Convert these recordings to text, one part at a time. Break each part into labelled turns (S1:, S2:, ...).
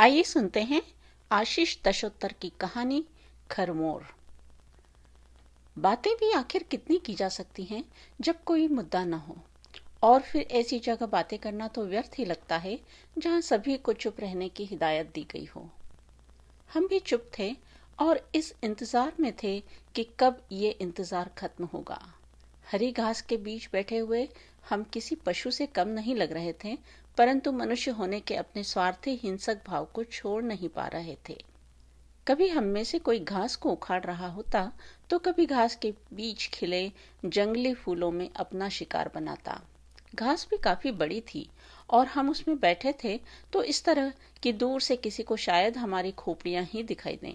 S1: आइए सुनते हैं आशीष दशोत्तर की कहानी खरमोर। बातें भी आखिर कितनी की जा सकती हैं जब कोई मुद्दा न हो, और फिर ऐसी जगह बातें करना तो व्यर्थ ही लगता है जहां सभी को चुप रहने की हिदायत दी गई हो। हम भी चुप थे और इस इंतजार में थे कि कब ये इंतजार खत्म होगा। हरी घास के बीच बैठे हुए हम किसी पशु से कम नहीं लग रहे थे, परंतु मनुष्य होने के अपने स्वार्थी हिंसक भाव को छोड़ नहीं पा रहे थे। कभी हम में से कोई घास को उखाड़ रहा होता तो कभी घास के बीच खिले जंगली फूलों में अपना शिकार बनाता। घास भी काफी बड़ी थी और हम उसमें बैठे थे तो इस तरह कि दूर से किसी को शायद हमारी खोपड़ियां ही दिखाई दें।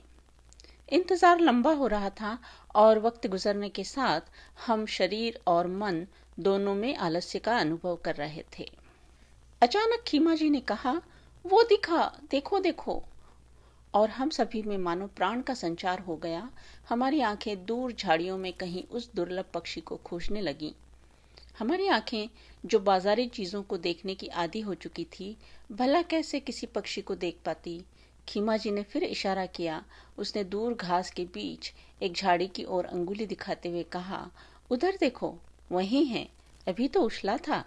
S1: इंतजार लंबा हो रहा था और वक्त गुजरने के साथ हम शरीर और मन दोनों में आलस्य का अनुभव कर रहे थे। अचानक खीमा जी ने कहा, वो दिखा, देखो देखो। और हम सभी में मानो प्राण का संचार हो गया। हमारी आंखें दूर झाड़ियों में कहीं उस दुर्लभ पक्षी को खोजने लगी। हमारी आंखें जो बाजारी चीजों को देखने की आदी हो चुकी थी, भला कैसे किसी पक्षी को देख पाती। खीमा जी ने फिर इशारा किया। उसने दूर घास के बीच एक झाड़ी की ओर अंगुली दिखाते हुए कहा, उधर देखो, वही है, अभी तो उछला था।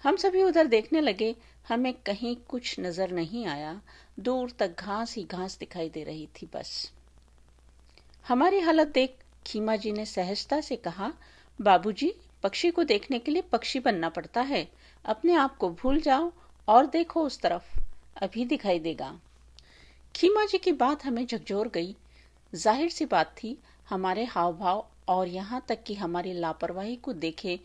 S1: हम सभी उधर देखने लगे। हमें कहीं कुछ नजर नहीं आया। दूर तक घास ही घास दिखाई दे रही थी बस। हमारी हालत देख खीमा जी ने सहजता से कहा, बाबूजी, पक्षी को देखने के लिए पक्षी बनना पड़ता है। अपने आप को भूल जाओ और देखो उस तरफ, अभी दिखाई देगा। खीमा जी की बात हमें झकझोर गई। जाहिर सी बात थी, हमारे हाव भाव और यहाँ तक कि हमारी लापरवाही को देखे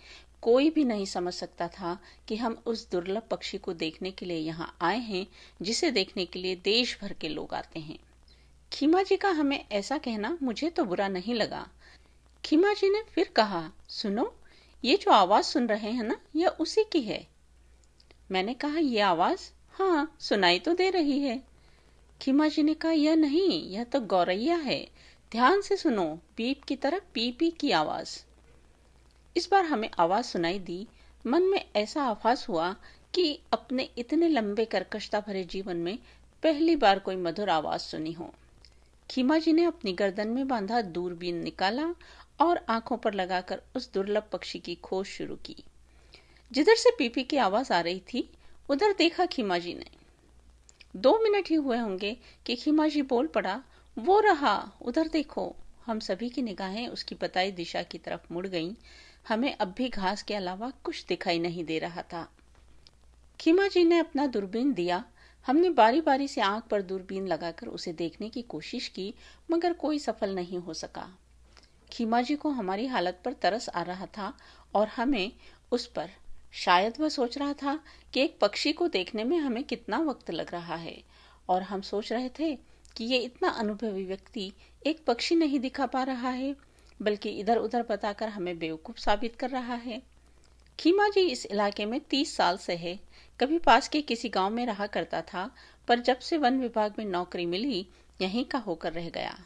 S1: कोई भी नहीं समझ सकता था कि हम उस दुर्लभ पक्षी को देखने के लिए यहाँ आए हैं, जिसे देखने के लिए देश भर के लोग आते हैं। खीमा जी का हमें ऐसा कहना मुझे तो बुरा नहीं लगा। खीमा जी ने फिर कहा, सुनो, ये जो आवाज सुन रहे हैं ना, यह उसी की है। मैंने कहा, ये आवाज? हाँ, सुनाई तो दे रही है। खीमा जी ने कहा, यह नहीं, यह तो गौरैया है। ध्यान से सुनो, पीप की तरह पी पी की आवाज। इस बार हमें आवाज सुनाई दी। मन में ऐसा आभास हुआ कि अपने इतने लंबे कर्कशता भरे जीवन में पहली बार कोई मधुर आवाज सुनी हो। खीमा जी ने अपनी गर्दन में बांधा दूरबीन निकाला और आंखों पर लगाकर उस दुर्लभ पक्षी की खोज शुरू की। जिधर से पीपी की आवाज आ रही थी, उधर देखा खीमा जी ने। 2 मिनट ही हुए होंगे कि खीमा जी बोल पड़ा, वो रहा, उधर देखो। हम सभी की निगाहें उसकी बताई दिशा की तरफ मुड़ गईं। हमें अब भी घास के अलावा कुछ दिखाई नहीं दे रहा था। खीमा जी ने अपना दूरबीन दिया। हमने बारी बारी से आंख पर दूरबीन लगाकर उसे देखने की कोशिश की, मगर कोई सफल नहीं हो सका। खीमा जी को हमारी हालत पर तरस आ रहा था और हमें उस पर। शायद वह सोच रहा था कि एक पक्षी को देखने में हमें कितना वक्त लग रहा है, और हम सोच रहे थे कि ये इतना अनुभवी व्यक्ति एक पक्षी नहीं दिखा पा रहा है, बल्कि इधर उधर बताकर हमें बेवकूफ साबित कर रहा है। खीमा जी इस इलाके में 30 साल से है। कभी पास के किसी गांव में रहा करता था, पर जब से वन विभाग में नौकरी मिली, यहीं का होकर रह गया।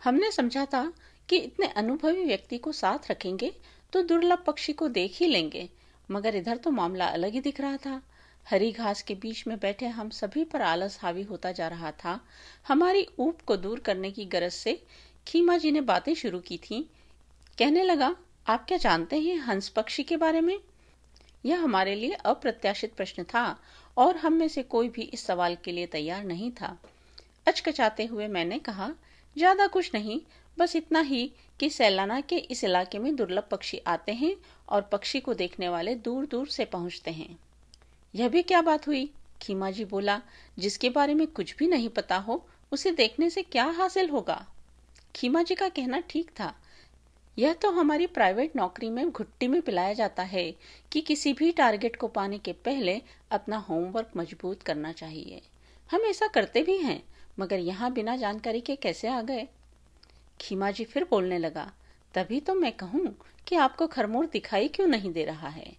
S1: हमने समझा था कि इतने अनुभवी व्यक्ति को साथ रखेंगे तो दुर्लभ पक्षी को देख ही लेंगे, मगर इधर तो मामला अलग ही दिख रहा था। हरी घास के बीच में बैठे हम सभी पर आलस हावी होता जा रहा था। हमारी ऊब को दूर करने की गरज से खीमा जी ने बातें शुरू की थी। कहने लगा, आप क्या जानते हैं हंस पक्षी के बारे में? यह हमारे लिए अप्रत्याशित प्रश्न था और हम में से कोई भी इस सवाल के लिए तैयार नहीं था। अचकचाते हुए मैंने कहा, ज्यादा कुछ नहीं, बस इतना ही कि सैलाना के इस इलाके में दुर्लभ पक्षी आते हैं और पक्षी को देखने वाले दूर दूर से पहुंचते हैं। यह भी क्या बात हुई? खीमा जी बोला, जिसके बारे में कुछ भी नहीं पता हो, उसे देखने से क्या हासिल होगा? खीमा जी का कहना ठीक था। यह तो हमारी प्राइवेट नौकरी में घुट्टी में पिलाया जाता है कि किसी भी टारगेट को पाने के पहले अपना होमवर्क मजबूत करना चाहिए। हम ऐसा करते भी हैं, मगर यहाँ बिना जानकारी के कैसे आ गए? खीमा जी फिर बोलने लगा, तभी तो मैं कहूँ कि आपको खरमोर दिखाई क्यों नहीं दे रहा है।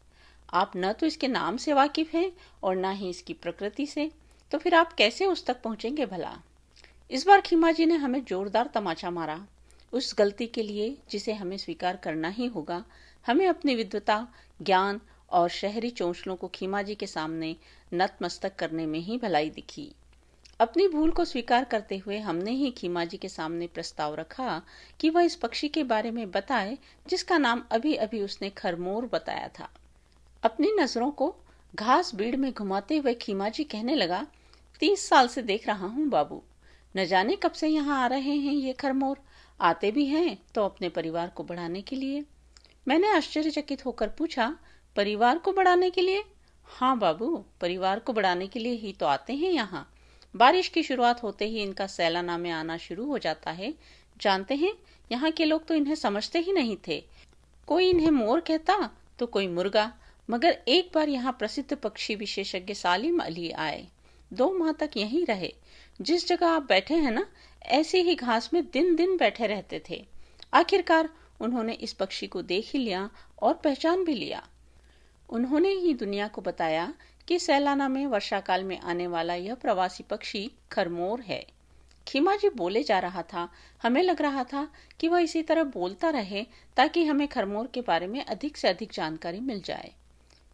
S1: आप न तो इसके नाम से वाकिफ हैं और न ही इसकी प्रकृति से, तो फिर आप कैसे उस तक पहुंचेंगे भला? इस बार खीमा जी ने हमें जोरदार तमाचा मारा। उस गलती के लिए जिसे हमें स्वीकार करना ही होगा, हमें अपनी विद्वता, ज्ञान और शहरी चोंचलों को खीमा जी के सामने नतमस्तक करने में ही भलाई दिखी। अपनी भूल को स्वीकार करते हुए हमने ही खीमा जी के सामने प्रस्ताव रखा कि वह इस पक्षी के बारे में बताए जिसका नाम अभी अभी उसने खरमोर बताया था। अपनी नजरों को घास बीड़ में घुमाते हुए खीमा जी कहने लगा, 30 साल से देख रहा हूँ बाबू, न जाने कब से यहाँ आ रहे हैं ये खरमोर। आते भी हैं तो अपने परिवार को बढ़ाने के लिए। मैंने आश्चर्यचकित होकर पूछा, परिवार को बढ़ाने के लिए? हाँ बाबू, परिवार को बढ़ाने के लिए ही तो आते हैं यहाँ। बारिश की शुरुआत होते ही इनका सैलाना में आना शुरू हो जाता है। जानते हैं, यहाँ के लोग तो इन्हें समझते ही नहीं थे। कोई इन्हें मोर कहता तो कोई मुर्गा। मगर एक बार यहाँ प्रसिद्ध पक्षी विशेषज्ञ सालिम अली आए। 2 माह तक यहीं रहे। जिस जगह आप बैठे हैं ना, ऐसी ही घास में दिन दिन बैठे रहते थे। आखिरकार उन्होंने इस पक्षी को देख ही लिया और पहचान भी लिया। उन्होंने ही दुनिया को बताया कि सैलाना में वर्षाकाल में आने वाला यह प्रवासी पक्षी खरमोर है। खीमा जी बोले जा रहा था। हमें लग रहा था कि वह इसी तरह बोलता रहे ताकि हमें खरमोर के बारे में अधिक से अधिक जानकारी मिल जाए।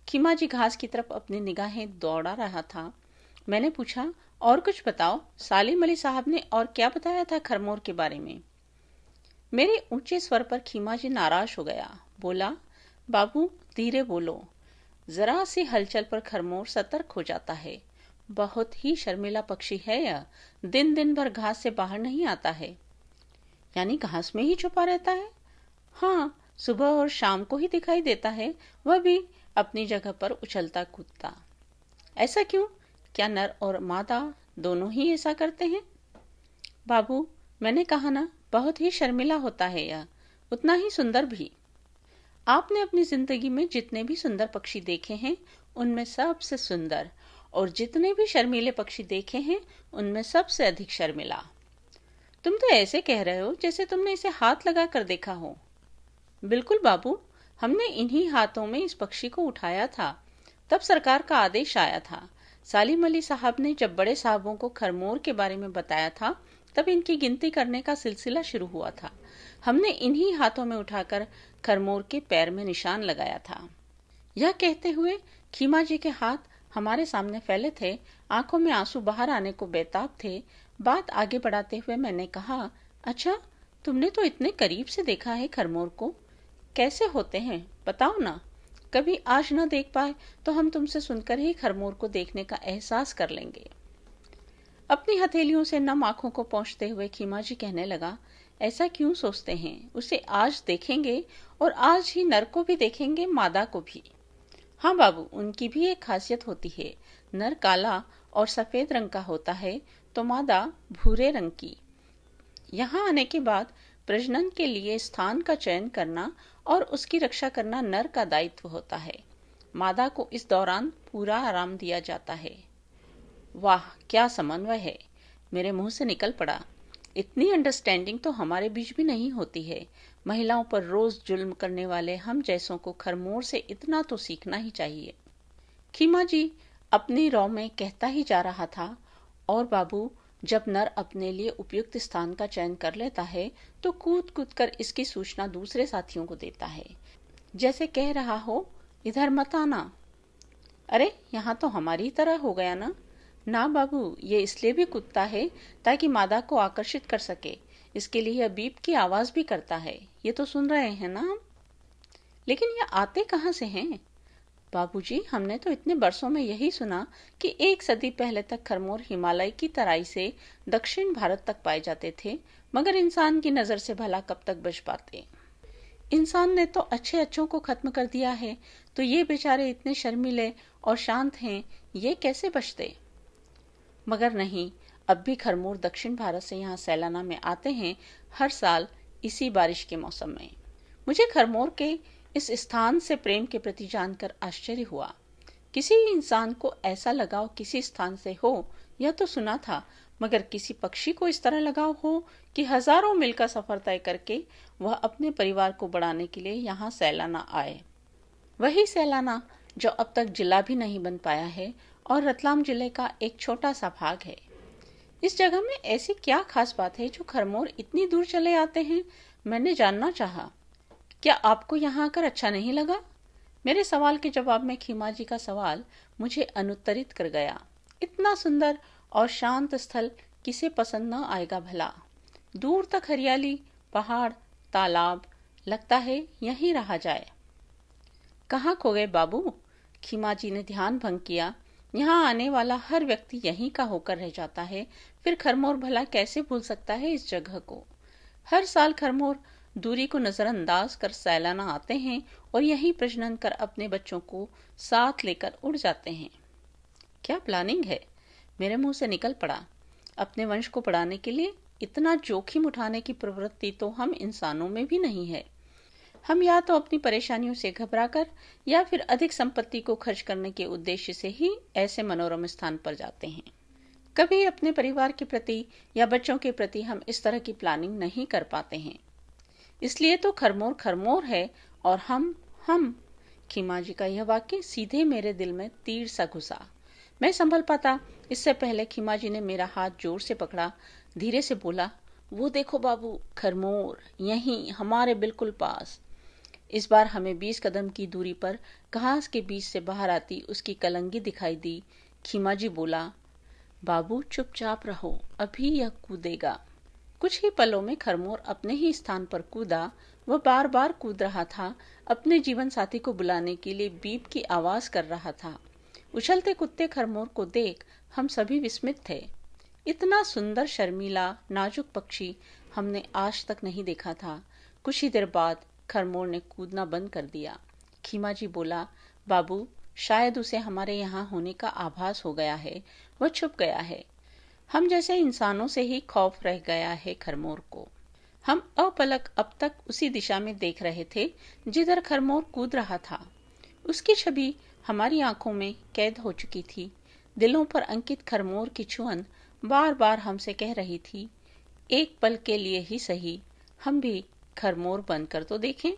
S1: खीमा जी घास की तरफ अपनी निगाहें दौड़ा रहा था। मैंने पूछा, और कुछ बताओ, सालिम अली साहब ने और क्या बताया था खरमोर के बारे में? मेरे ऊंचे स्वर पर खीमा जी नाराज हो गया। बोला, बाबू धीरे बोलो, जरा सी हलचल पर खरमोर सतर्क हो जाता है। बहुत ही शर्मिला पक्षी है यह। दिन दिन भर घास से बाहर नहीं आता है। यानी घास में ही छुपा रहता है? हाँ, सुबह और शाम को ही दिखाई देता है, वह भी अपनी जगह पर उछलता कूदता। ऐसा क्यों? क्या नर और मादा दोनों ही ऐसा करते हैं? बाबू, मैंने कहा ना, बहुत ही शर्मिला होता है यह, उतना ही सुंदर भी। आपने अपनी जिंदगी में जितने भी सुंदर पक्षी देखे हैं उनमें सबसे सुंदर, और जितने भी शर्मीले पक्षी देखे हैं उनमें सबसे अधिक शर्मिला। तुम तो ऐसे कह रहे हो जैसे तुमने इसे हाथ लगा कर देखा हो। बिल्कुल बाबू, हमने इन्हीं हाथों में इस पक्षी को उठाया था। तब सरकार का आदेश आया था। सालिम अली साहब ने जब बड़े साहबों को खरमोर के बारे में बताया था, तब इनकी गिनती करने का सिलसिला शुरू हुआ था। हमने इन्हीं हाथों में उठाकर खरमोर के पैर में निशान लगाया था। यह कहते हुए खीमा जी के हाथ हमारे सामने फैले थे, आंखों में आंसू बाहर आने को बेताब थे। बात आगे बढ़ाते हुए मैंने कहा, अच्छा, तुमने तो इतने करीब से देखा है खरमोर को, कैसे होते हैं बताओ ना। कभी आज न देख पाए तो हम तुमसे सुनकर ही खरमोर को देखने का एहसास कर लेंगे। अपनी हथेलियों से नम आंखों को पोंछते हुए खीमा जी कहने लगा, ऐसा क्यों सोचते हैं? उसे आज देखेंगे और आज ही नर को भी देखेंगे, मादा को भी। हाँ बाबू, उनकी भी एक खासियत होती है। नर काला और सफेद रंग का होता है तो मादा भूरे रंग की। यहाँ आने के बाद प्रजनन के लिए स्थान का चयन करना और उसकी रक्षा करना नर का दायित्व होता है। मादा को इस दौरान पूरा आराम दिया जाता है। वाह, क्या समन्वय है, मेरे मुंह से निकल पड़ा। इतनी अंडरस्टैंडिंग तो हमारे बीच भी नहीं होती है। महिलाओं पर रोज जुल्म करने वाले हम जैसों को खरमोर से इतना तो सीखना ही चाहिए। खीमा जी अपनी रौ में कहता ही जा रहा था, और बाबू, जब नर अपने लिए उपयुक्त स्थान का चयन कर लेता है तो कूद कूद कर इसकी सूचना दूसरे साथियों को देता है, जैसे कह रहा हो, इधर मत आना। अरे, यहाँ तो हमारी तरह हो गया ना। ना बाबू, ये इसलिए भी कूदता है ताकि मादा को आकर्षित कर सके। इसके लिए यह बीप की आवाज भी करता है। ये तो सुन रहे हैं ना हम। लेकिन ये आते कहाँ से हैं? बाबूजी, हमने तो इतने बरसों में यही सुना कि 1 सदी पहले तक खरमोर हिमालय की तराई से दक्षिण भारत तक पाए जाते थे, मगर इंसान की नजर से भला कब तक बच पाते। इंसान ने तो अच्छे अच्छों को खत्म कर दिया है, तो ये बेचारे इतने शर्मीले और शांत हैं, ये कैसे बचते? मगर नहीं, अब भी खरमोर दक्षिण भारत से यहाँ सैलाना में आते हैं, हर साल इसी बारिश के मौसम में। मुझे खरमोर के इस स्थान से प्रेम के प्रति जानकर आश्चर्य हुआ। किसी इंसान को ऐसा लगाव किसी स्थान से हो, यह तो सुना था, मगर किसी पक्षी को इस तरह लगाव हो कि हजारों मील का सफर तय करके वह अपने परिवार को बढ़ाने के लिए यहाँ सैलाना आए। वही सैलाना जो अब तक जिला भी नहीं बन पाया है और रतलाम जिले का एक छोटा सा भाग है। इस जगह में ऐसी क्या खास बात है जो खरमोर इतनी दूर चले आते हैं? मैंने जानना चाहा। क्या आपको यहाँ आकर अच्छा नहीं लगा? मेरे सवाल के जवाब में खीमा जी का सवाल मुझे अनुत्तरित कर गया। इतना सुंदर और शांत स्थल किसे पसंद न आएगा भला। दूर तक हरियाली, पहाड़, तालाब, लगता है यहीं रहा जाए। कहाँ खो गए बाबू? खीमा जी ने ध्यान भंग किया। यहाँ आने वाला हर व्यक्ति यहीं का होकर रह जाता है, फिर खरमोर भला कैसे भूल सकता है इस जगह को। हर साल खरमोर दूरी को नजरअंदाज कर सैलाना आते हैं और यहीं प्रजनन कर अपने बच्चों को साथ लेकर उड़ जाते हैं। क्या प्लानिंग है? मेरे मुंह से निकल पड़ा। अपने वंश को बढ़ाने के लिए इतना जोखिम उठाने की प्रवृत्ति तो हम इंसानों में भी नहीं है। हम या तो अपनी परेशानियों से घबराकर या फिर अधिक संपत्ति को खर्च करने के उद्देश्य से ही ऐसे मनोरम स्थान पर जाते हैं। कभी अपने परिवार के प्रति या बच्चों के प्रति हम इस तरह की प्लानिंग नहीं कर पाते हैं। इसलिए तो खरमोर खरमोर है और हम। खीमा जी का यह वाक्य सीधे मेरे दिल में तीर सा घुसा। मैं संभल पाता इससे पहले खीमा जी ने मेरा हाथ जोर से पकड़ा, धीरे से बोला, वो देखो बाबू, खरमोर यहीं हमारे बिल्कुल पास। इस बार हमें 20 कदम की दूरी पर घास के बीच से बाहर आती उसकी कलंगी दिखाई दी। खीमा जी बोला, बाबू चुपचाप रहो, अभी यह कूदेगा। कुछ ही पलों में खरमोर अपने ही स्थान पर कूदा। वह बार बार कूद रहा था, अपने जीवन साथी को बुलाने के लिए बीप की आवाज कर रहा था। उछलते कूदते खरमोर को देख हम सभी विस्मित थे। इतना सुंदर, शर्मीला, नाजुक पक्षी हमने आज तक नहीं देखा था। कुछ ही देर बाद खरमोर ने कूदना बंद कर दिया। खीमा जी बोला, बाबू शायद उसे हमारे यहाँ होने का आभास हो गया है, वह छुप गया है। हम जैसे इंसानों से ही खौफ रह गया है खरमोर को। हम अपलक अब तक उसी दिशा में देख रहे थे जिधर खरमोर कूद रहा था। उसकी छवि हमारी आंखों में कैद हो चुकी थी। दिलों पर अंकित खरमोर की छुअन बार बार हमसे कह रही थी, एक पल के लिए ही सही हम भी खरमोर बनकर तो देखें।